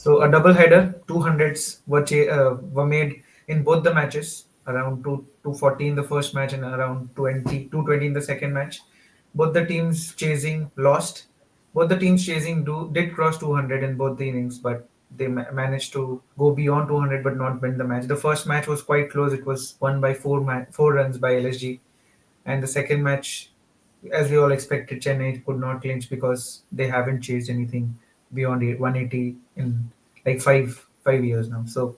So a double header, 200s were made in both the matches, around 240 in the first match and around 220 in the second match. Both the teams chasing lost. Both the teams chasing did cross 200 in both the innings, but they managed to go beyond 200 but not win the match. The first match was quite close. It was won by 4 runs by LSG, and the second match, as we all expected, Chennai could not clinch because they haven't chased anything beyond 180 in like five years now. So,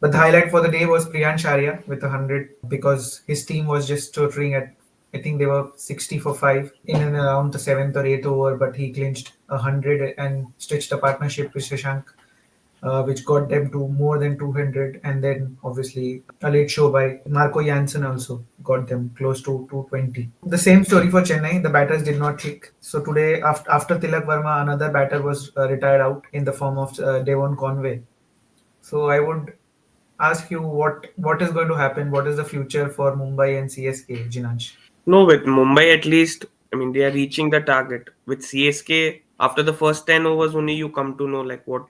but the highlight for the day was Priyansh Arya with 100 because his team was just tottering at. I think they were 60 for 5 in and around the seventh or eighth over, but he clinched 100 and stitched a partnership with Shashank, which got them to more than 200. And then, obviously, a late show by Marco Janssen also got them close to 220. The same story for Chennai. The batters did not click. So today, after Tilak Verma, another batter was retired out in the form of Devon Conway. So I would ask you what is going to happen? What is the future for Mumbai and CSK, Jinanj? No, with Mumbai at least, I mean, they are reaching the target. With CSK, after the first 10 overs, only you come to know like what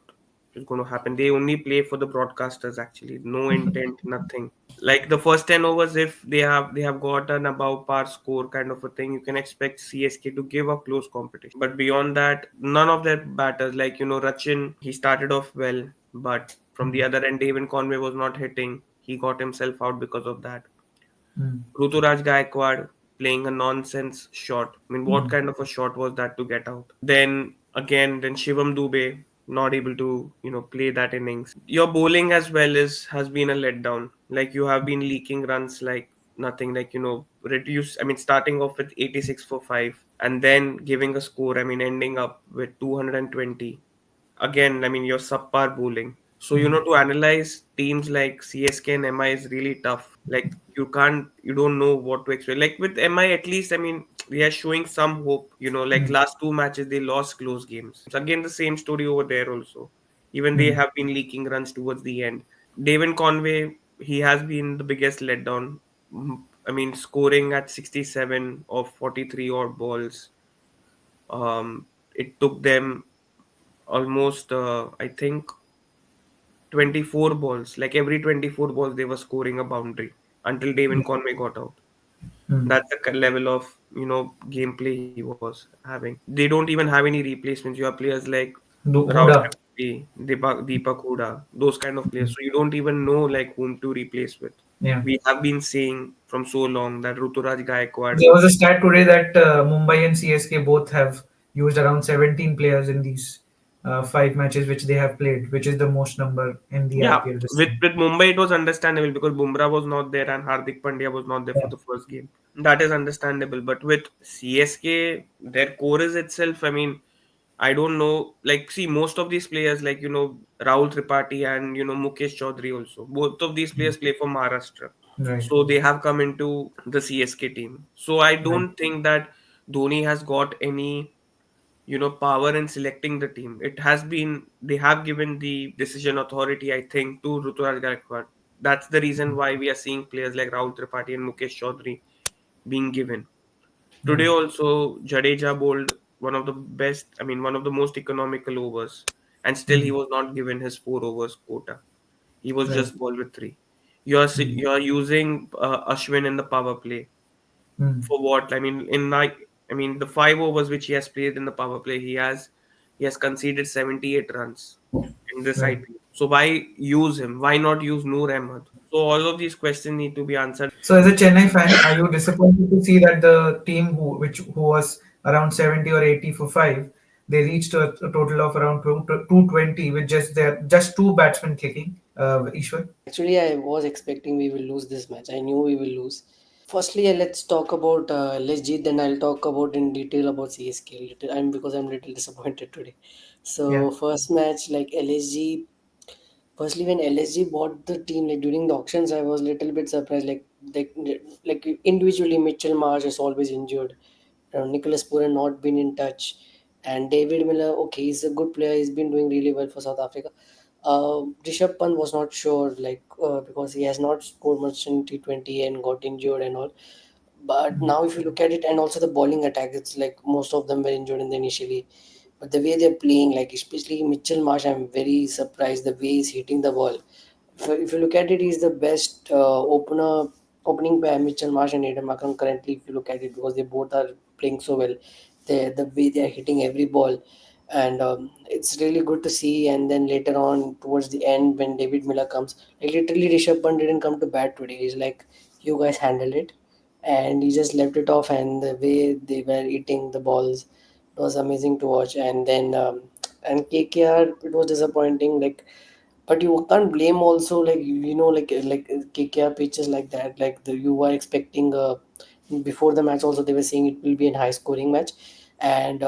is going to happen. They only play for the broadcasters actually, no intent, nothing. Like the first 10 overs, if they have got an above par score kind of a thing, you can expect CSK to give a close competition. But beyond that, none of their batters, like Rachin, he started off well, but from the other end, David Conway was not hitting. He got himself out because of that. Mm. Ruturaj Gaikwad playing a nonsense shot. I mean, what Mm. kind of a shot was that to get out? Then Shivam Dubey not able to play that innings. Your bowling as well has been a letdown. Like you have been leaking runs like nothing. Like reduce. I mean, starting off with 86 for 5 and then giving a score. I mean, ending up with 220. Again, I mean, your subpar bowling. So, Mm. to analyze teams like CSK and MI is really tough. Like, you don't know what to expect. Like, with MI, at least, I mean, they are showing some hope. Like Mm. last two matches, they lost close games. It's again the same story over there also. Even they Mm. have been leaking runs towards the end. David Conway, he has been the biggest letdown. I mean, scoring at 67 of 43 odd balls. It took them almost I think 24 balls. Like every 24 balls they were scoring a boundary until David Conway got out. Mm. That's the level of gameplay he was having. They don't even have any replacements. You have players like Rahul Huda. Shampi, Deepak Huda, those kind of players. So you don't even know like whom to replace with. Yeah. We have been saying from so long that Ruturaj Gaikwad. There was a stat today that Mumbai and CSK both have used around 17 players in these 5 matches which they have played, which is the most number in the Yeah, IPL this with time. with Mumbai it was understandable because Bumrah was not there and Hardik Pandya was not there for Yeah. the first game. That is understandable. But with CSK, their core is itself. I mean, I don't know. Like, see, most of these players, like Rahul Tripathi and Mukesh Chaudhary also. Both of these players play for Maharashtra, Right. so they have come into the CSK team. So I Right. don't think that Dhoni has got any power in selecting the team. It has been they have given the decision authority, I think, to Ruturaj Gaikwad. That's the reason why we are seeing players like Rahul Tripathi and Mukesh Chaudhary being given. Yeah. Today also Jadeja bowled one of the best, I mean one of the most economical overs, and still he Mm. was not given his 4 overs quota. He was Right. just bowled with 3. Mm. You're using Ashwin in the power play Mm. for what? I mean, I mean, the 5 overs which he has played in the power play, he has conceded 78 runs in this Right. IPL. So why use him? Why not use Noor Ahmed? So all of these questions need to be answered. So, as a Chennai fan, are you disappointed to see that the team who was around 70 or 80 for 5, they reached a total of around 220 with just two batsmen kicking? Ishwar. Actually, I was expecting we will lose this match. I knew we will lose. Firstly, let's talk about LSG. Then I'll talk about in detail about CSK. Because I'm little disappointed today. Yeah. So first match like LSG. Firstly, when LSG bought the team, like during the auctions, I was little bit surprised. Like individually, Mitchell Marsh is always injured. Nicholas Pooran not been in touch, and David Miller. Okay, he's a good player. He's been doing really well for South Africa. Rishabh Pant was not sure, because he has not scored much in T20 and got injured and all. But Mm. now, if you look at it, and also the bowling attack, it's like most of them were injured in the initially. But the way they're playing, like especially Mitchell Marsh, I'm very surprised the way he's hitting the ball. If you look at it, he's the best opening pair, Mitchell Marsh and Adam Markham currently. If you look at it, because they both are playing so well, the way they are hitting every ball, and it's really good to see. And then later on, towards the end, when David Miller comes, like literally Rishabh Pant didn't come to bat today. He's like, "You guys handle it," and he just left it off. And the way they were eating the balls, it was amazing to watch. And then and KKR, it was disappointing. Like, but you can't blame also, like like KKR pitches like that, like you were expecting before the match also they were saying it will be a high scoring match, and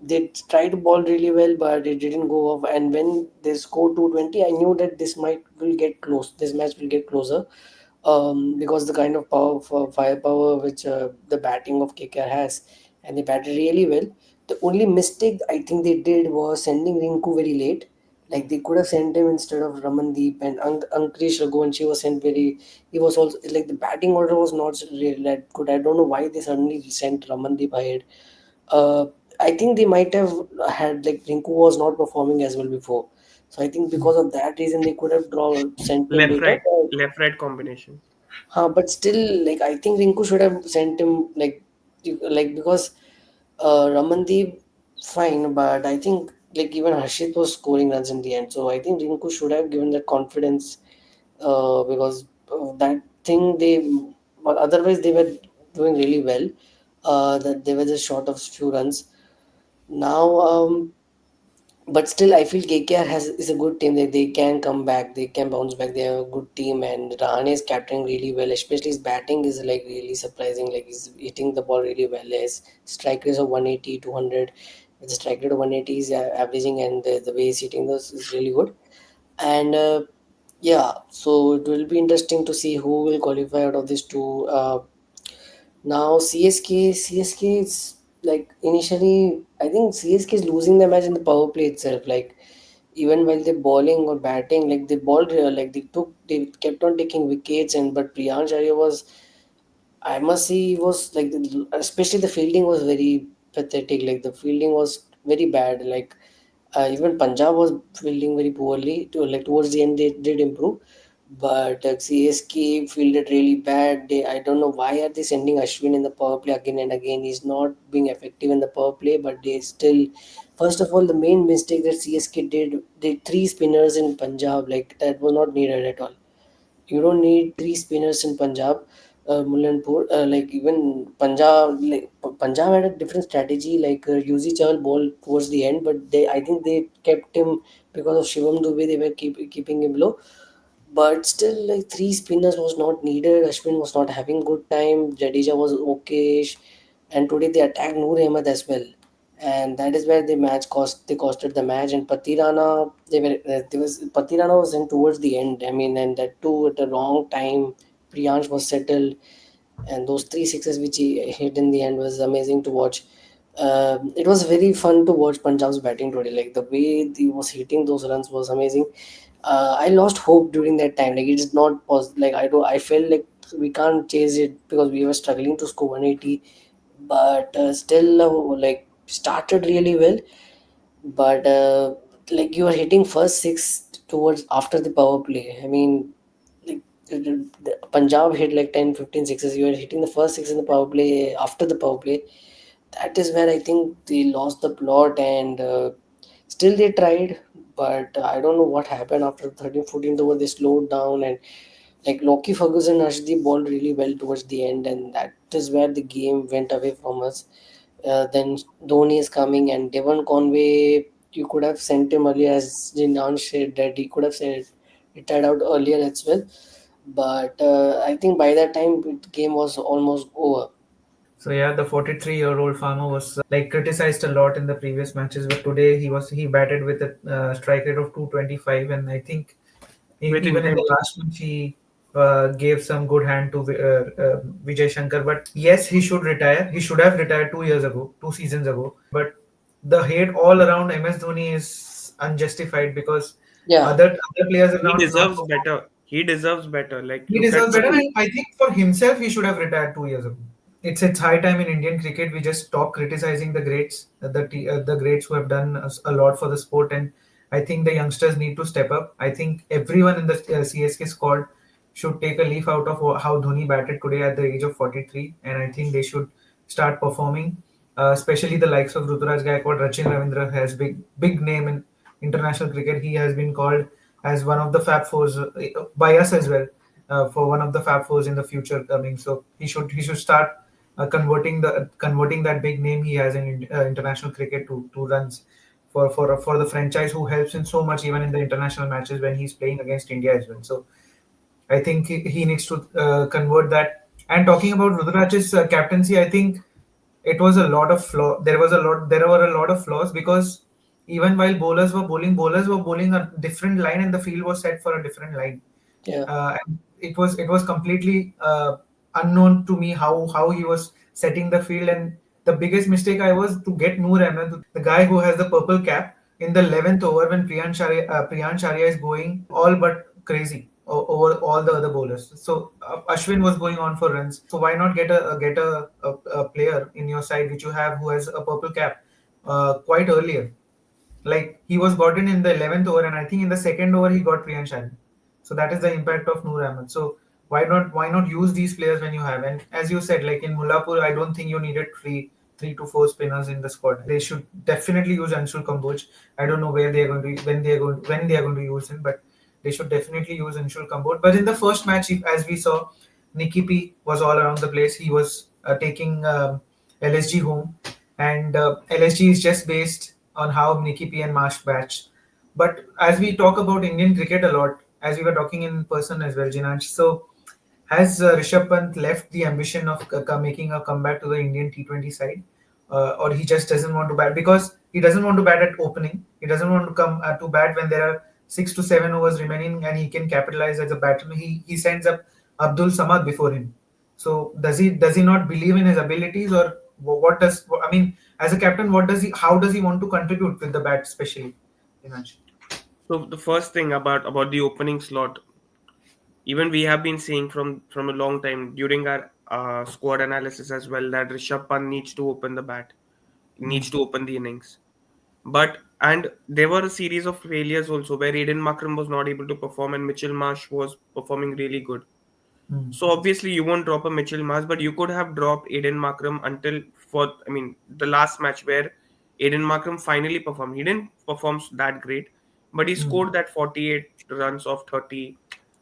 they tried to ball really well but it didn't go off. And when they scored 220, I knew that this might will get close, this match will get closer, because the kind of firepower which the batting of KKR has, and they batted really well. The only mistake I think they did was sending Rinku very late. Like they could have sent him instead of Ramandeep, and Ankush Raghuvanshi was sent very. He was also like the batting order was not really that good. I don't know why they suddenly sent Ramandeep ahead. Uh, I think they might have had like Rinku was not performing as well before. So I think because of that reason they could have sent him Left later. right, left right combination. But still, like I think Rinku should have sent him like because Ramandeep fine, but I think like even Harshit was scoring runs in the end, so I think Rinku should have given that confidence because that thing they, but otherwise they were doing really well. That they were just short of few runs. Now, but still I feel KKR has is a good team. They can come back, they can bounce back. They are a good team, and Rahane is captaining really well. Especially his batting is like really surprising. Like he's hitting the ball really well. His strike rate of 180, 200. With the strike rate of 180 is averaging, and the way he's hitting those is really good. And yeah, so it will be interesting to see who will qualify out of these two. Now CSK is like initially I think CSK is losing the match in the power play itself. Like even while they're bowling or batting, like they balled like they kept on taking wickets. And but Priyansh Arya was, I must say, he was like especially the fielding was very pathetic. Like the fielding was very bad. Like even Punjab was fielding very poorly. Towards the end, they did improve, but CSK fielded really bad. I don't know why are they sending Ashwin in the power play again and again. He's not being effective in the power play, but they still. First of all, the main mistake that CSK did, they three spinners in Punjab, like that was not needed at all. You don't need three spinners in Punjab, Mullanpur. Like even Punjab, Punjab had a different strategy. Like Yuzi Chahal ball towards the end, but I think they kept him because of Shivam Dubey. They were keeping him low, but still, like three spinners was not needed. Ashwin was not having good time. Jadeja was okay, and today they attacked Noor Ahmed as well, and that is where the match cost. They costed the match. And Patirana, there was Patirana was in towards the end. I mean, and that too at the wrong time. Priyansh was settled, and those three sixes which he hit in the end was amazing to watch. It was very fun to watch Punjab's batting today. Like the way he was hitting those runs was amazing. I lost hope during that time. Like it's not like I do. I felt like we can't chase it because we were struggling to score 180. But still, like started really well. But like you are hitting first six towards after the power play. I mean, like the Punjab hit like 10, 15 sixes. You are hitting the first six in the power play after the power play. That is where I think they lost the plot. And still they tried, but I don't know what happened after 13, 14th over. They slowed down, and like Loki Ferguson actually bowled really well towards the end, and that is where the game went away from us. Then Dhoni is coming, and Devon Conway. You could have sent him earlier, as Jinan said that he could have said retired out earlier as well. But I think by that time, the game was almost over. So yeah, the 43-year-old farmer was like criticized a lot in the previous matches, but today he batted with a strike rate of 225, and I think With even in the intensity. last match he gave some good hand to Vijay Shankar. But yes, he should retire. He should have retired 2 years ago, 2 seasons ago. But the hate all around MS Dhoni is unjustified because Yeah, other players have He not deserves performed. better. He deserves better. Like He look at deserves better, see, and I think for himself he should have retired 2 years ago. It's high time in Indian cricket we just stop criticizing the greats, the greats who have done a lot for the sport, and I think the youngsters need to step up. I think everyone in the CSK squad should take a leaf out of how Dhoni batted today at the age of 43, and I think they should start performing. Especially the likes of Ruturaj Gaikwad, Rachin Ravindra has big name in international cricket. He has been called as one of the Fab Fours by us as well, for one of the Fab Fours in the future coming. So he should start converting that big name he has in international cricket to runs for the franchise, who helps in so much even in the international matches when he's playing against India as well. So I think he needs to convert that. And talking about Rudraj's captaincy, I think it was a lot of flaw. There were a lot of flaws, because even while bowlers were bowling a different line, and the field was set for a different line. Yeah, And it was completely unknown to me how he was setting the field. And the biggest mistake I was to get Noor Ahmed, the guy who has the purple cap, in the 11th over when Priyansh Arya is going all but crazy over all the other bowlers. So Ashwin was going on for runs. So why not get a player in your side which you have who has a purple cap quite earlier? Like he was gotten in the 11th over, and I think in the second over he got Priyansh Arya. So that is the impact of Noor Ahmed. So why not use these players when you have? And as you said, like in Mullapur, I don't think you needed three to four spinners in the squad. They should definitely use Anshul Kamboj. I don't know where they are going to when they are going to use him, but they should definitely use Anshul Kamboj. But in the first match, as we saw, Nicky P was all around the place. He was taking LSG home, and LSG is just based on how Nicky P and Marsh batch. But as we talk about Indian cricket a lot, as we were talking in person as well, Jinanch, so has Rishabh Pant left the ambition of making a comeback to the Indian T20 side, or he just doesn't want to bat because he doesn't want to bat at opening. He doesn't want to come to bat when there are 6 to 7 overs remaining and he can capitalize as a batsman. He sends up Abdul Samad before him. So does he not believe in his abilities, or what does I mean as a captain? What does he? How does he want to contribute with the bat, especially? Dinesh? So the first thing about the opening slot, even we have been saying from a long time during our squad analysis as well, that Rishabh Pant needs to open the bat, Hmm. needs to open the innings. But and there were a series of failures also where Aiden Markram was not able to perform and Mitchell Marsh was performing really good. Hmm. So obviously you won't drop a Mitchell Marsh, but you could have dropped Aiden Markram until for I mean the last match where Aiden Markram finally performed. He didn't perform that great, but he Hmm. scored that 48 runs of 30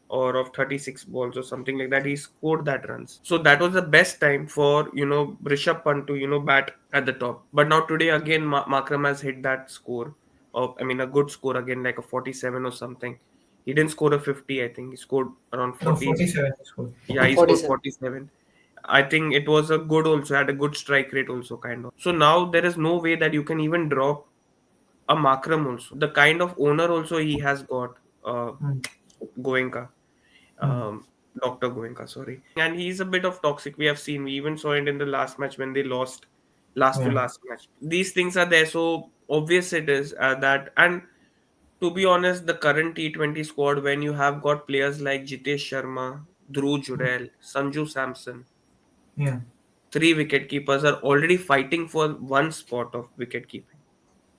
or of 36 balls or something like that. He scored that runs. So that was the best time for Rishabh Pant to bat at the top. But now today again Markram has hit that score of a good score again, like a 47 or something. He didn't score a 50, I think. He scored around No, 40. 47 is good. Yeah, he scored 47. 47. I think it was a good also, had a good strike rate also, kind of. So now there is no way that you can even drop a Makram also. The kind of owner also he has got, Hmm. Goenka, Hmm. Dr. Goenka, sorry. And he's a bit of toxic. We have seen, we even saw it in the last match when they lost last to Yeah. last match. These things are there, so obvious it is that. And to be honest, the current T20 squad, when you have got players like Jitesh Sharma, Dhruv Jurel, Sanju Samson, Yeah. three wicket keepers are already fighting for one spot of wicket keeping.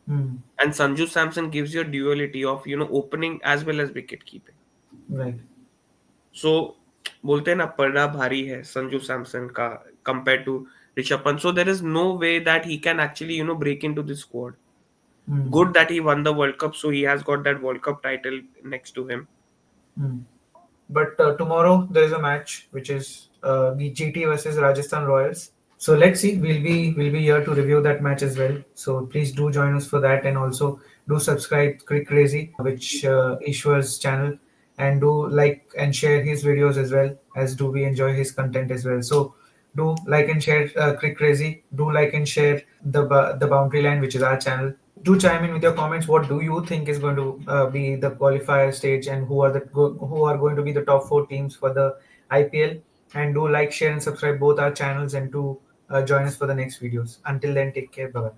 Hmm. And Sanju Samson gives you a duality of opening as well as wicket keeping. Right. So बोलते हैं ना पलड़ा भारी है संजू सैमसन का compared to Rishabh Pant. So there is no way that he can actually break into this squad. Hmm. Good that he won the World Cup, so he has got that World Cup title next to him. Hmm. But tomorrow there is a match which is the GT versus Rajasthan Royals. So let's see. We'll be here to review that match as well. So please do join us for that, and also do subscribe Crick Crazy, which Ishwar's channel, and do like and share his videos as well, as do we enjoy his content as well. So do like and share Crick Crazy. Do like and share the Boundary Line, which is our channel. Do chime in with your comments. What do you think is going to be the qualifier stage, and who are going to be the top four teams for the IPL? And do like, share, and subscribe both our channels, and to join us for the next videos. Until then, take care. Bye bye.